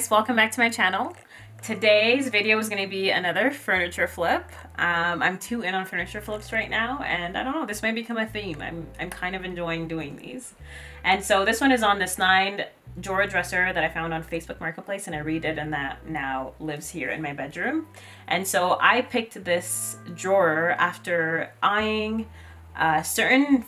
guys, welcome back to my channel. Today's video is going to be another furniture flip. I'm too in on furniture flips right now, and I don't know, this might become a theme. I'm kind of enjoying doing these. And so this one is on this 9-drawer dresser that I found on Facebook Marketplace, and I redid, and that now lives here in my bedroom. And so I picked this drawer after eyeing certain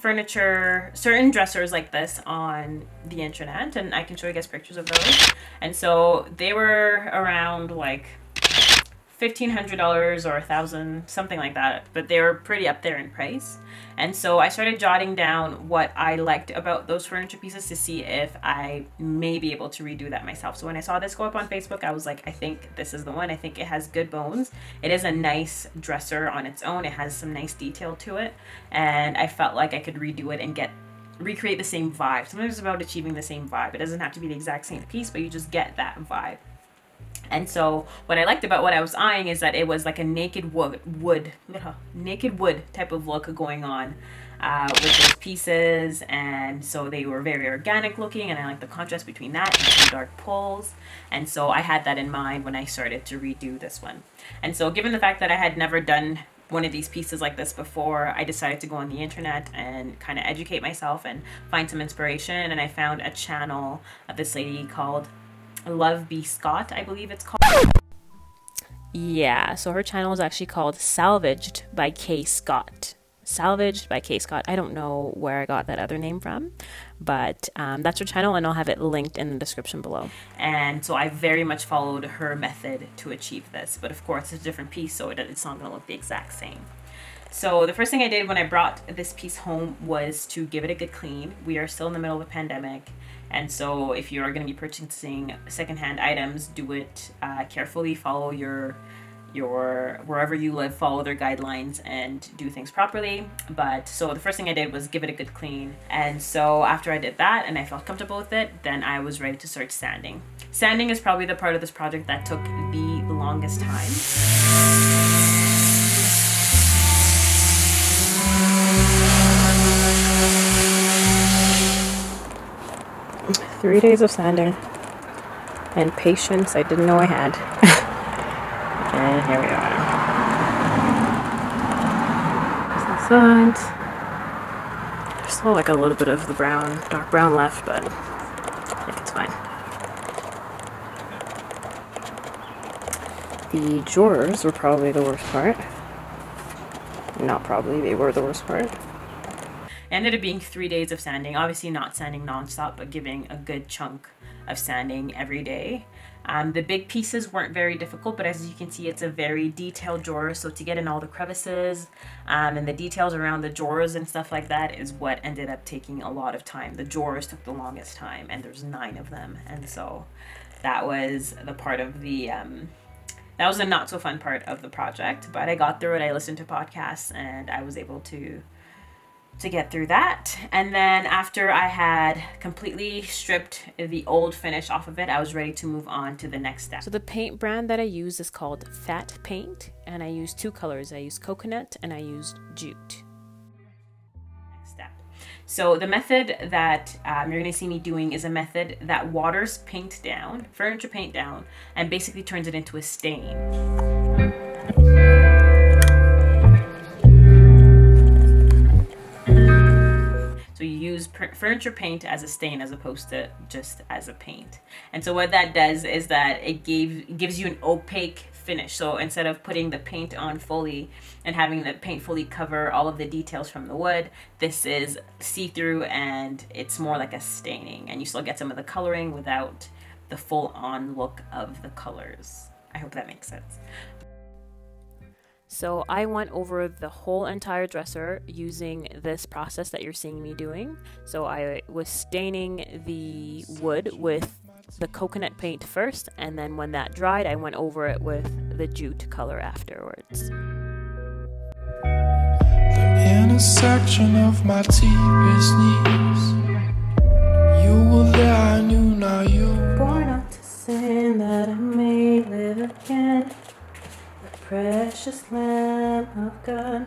dressers like this on the internet, and I can show you guys pictures of those. And so they were around like $1,500 or $1,000, something like that, but they were pretty up there in price. And so I started jotting down what I liked about those furniture pieces to see if I may be able to redo that myself. So when I saw this go up on Facebook, I was like, I think this is the one. I think it has good bones. It is a nice dresser on its own. It has some nice detail to it, and I felt like I could redo it and recreate the same vibe. Sometimes it's about achieving the same vibe. It doesn't have to be the exact same piece, but you just get that vibe. And so what I liked about what I was eyeing is that it was like a naked wood type of look going on with those pieces. And so they were very organic looking, and I like the contrast between that and some dark pulls. And so I had that in mind when I started to redo this one. And so given the fact that I had never done one of these pieces like this before, I decided to go on the internet and kind of educate myself and find some inspiration. And I found a channel of this lady called Love B. Scott, I believe it's called. Yeah, so her channel is actually called Salvaged by K. Scott. Salvaged by K. Scott. I don't know where I got that other name from, but that's her channel, and I'll have it linked in the description below. And so I very much followed her method to achieve this, but of course it's a different piece, so it's not going to look the exact same. So the first thing I did when I brought this piece home was to give it a good clean. We are still in the middle of a pandemic, and so if you are going to be purchasing secondhand items, do it carefully. Follow your wherever you live, follow their guidelines and do things properly. But so the first thing I did was give it a good clean. And so after I did that and I felt comfortable with it, then I was ready to start sanding. Sanding is probably the part of this project that took the longest time. 3 days of sanding and patience I didn't know I had. And here we are. There's the sides. There's still like a little bit of the brown, dark brown left, but I think it's fine. The drawers were probably the worst part. Not probably, they were the worst part. Ended up being 3 days of sanding. Obviously not sanding non-stop, but giving a good chunk of sanding every day. The big pieces weren't very difficult, but as you can see, it's a very detailed drawer. So to get in all the crevices and the details around the drawers and stuff like that is what ended up taking a lot of time. The drawers took the longest time, and there's 9 of them. And so that was the part of the, that was the not so fun part of the project, but I got through it. I listened to podcasts and I was able to get through that. And then after I had completely stripped the old finish off of it, I was ready to move on to the next step. So the paint brand that I use is called Fat Paint, and I use 2 colors. I use coconut and I used jute. Next step. So the method that you're gonna see me doing is a method that waters paint down, furniture paint down, and basically turns it into a stain. So you use furniture paint as a stain as opposed to just as a paint. And so what that does is that it gives you an opaque finish. So instead of putting the paint on fully and having the paint fully cover all of the details from the wood, this is see-through and it's more like a staining. And you still get some of the coloring without the full-on look of the colors. I hope that makes sense. So I went over the whole entire dresser using this process that you're seeing me doing. So I was staining the wood with the coconut paint first, and then when that dried, I went over it with the jute color afterwards. The intersection of my deepest needs. You were there, I knew, now you. Born out to sin that I may live again. Precious Lamb of God.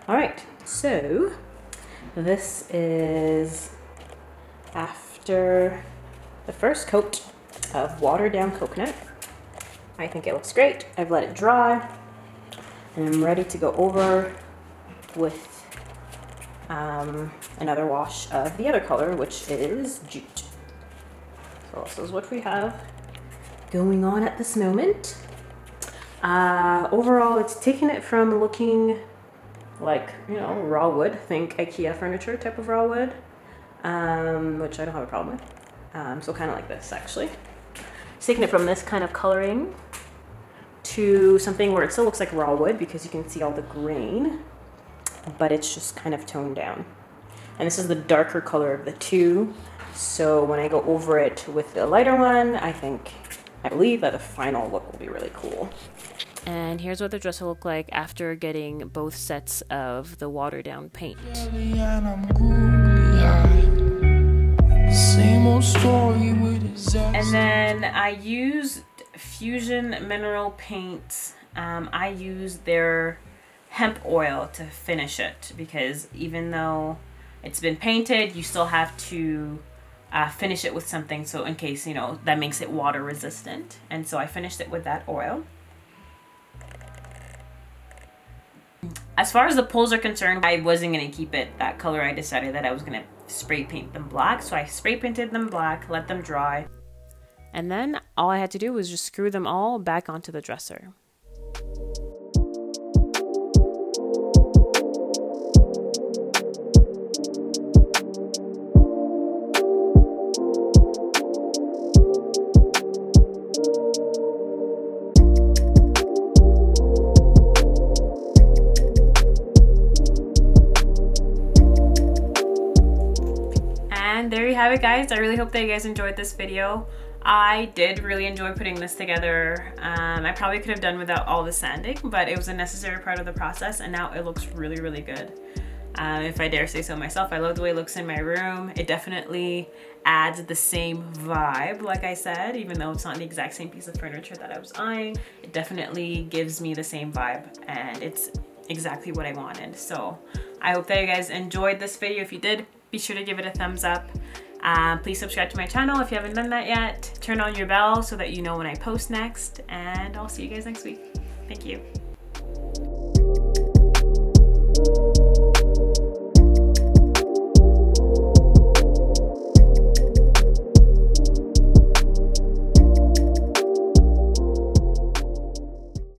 Alright, so this is after the first coat piece of watered down coconut. I think it looks great. I've let it dry and I'm ready to go over with another wash of the other color, which is jute. So this is what we have going on at this moment. Overall, it's taking it from looking like, you know, raw wood, think IKEA furniture type of raw wood, which I don't have a problem with. So kind of like this, actually. It's taking it from this kind of coloring to something where it still looks like raw wood because you can see all the grain, but it's just kind of toned down. And this is the darker color of the two. So when I go over it with the lighter one, I believe that the final look will be really cool. And here's what the dress will look like after getting both sets of the watered down paint. And then I used Fusion Mineral Paint. I used their hemp oil to finish it because even though it's been painted, you still have to finish it with something, so in case, you know, that makes it water resistant. And so I finished it with that oil. As far as the poles are concerned, I wasn't going to keep it that color. I decided that I was going to spray paint them black. So I spray painted them black, let them dry. And then all I had to do was just screw them all back onto the dresser. And there you have it, guys. I really hope that you guys enjoyed this video. I did really enjoy putting this together. I probably could have done without all the sanding, but it was a necessary part of the process, and now it looks really, really good. If I dare say so myself, I love the way it looks in my room. It definitely adds the same vibe, like I said, even though it's not the exact same piece of furniture that I was eyeing. It definitely gives me the same vibe, and it's exactly what I wanted. So I hope that you guys enjoyed this video. If you did, be sure to give it a thumbs up. Please subscribe to my channel if you haven't done that yet. Turn on your bell so that you know when I post next, and I'll see you guys next week. Thank you.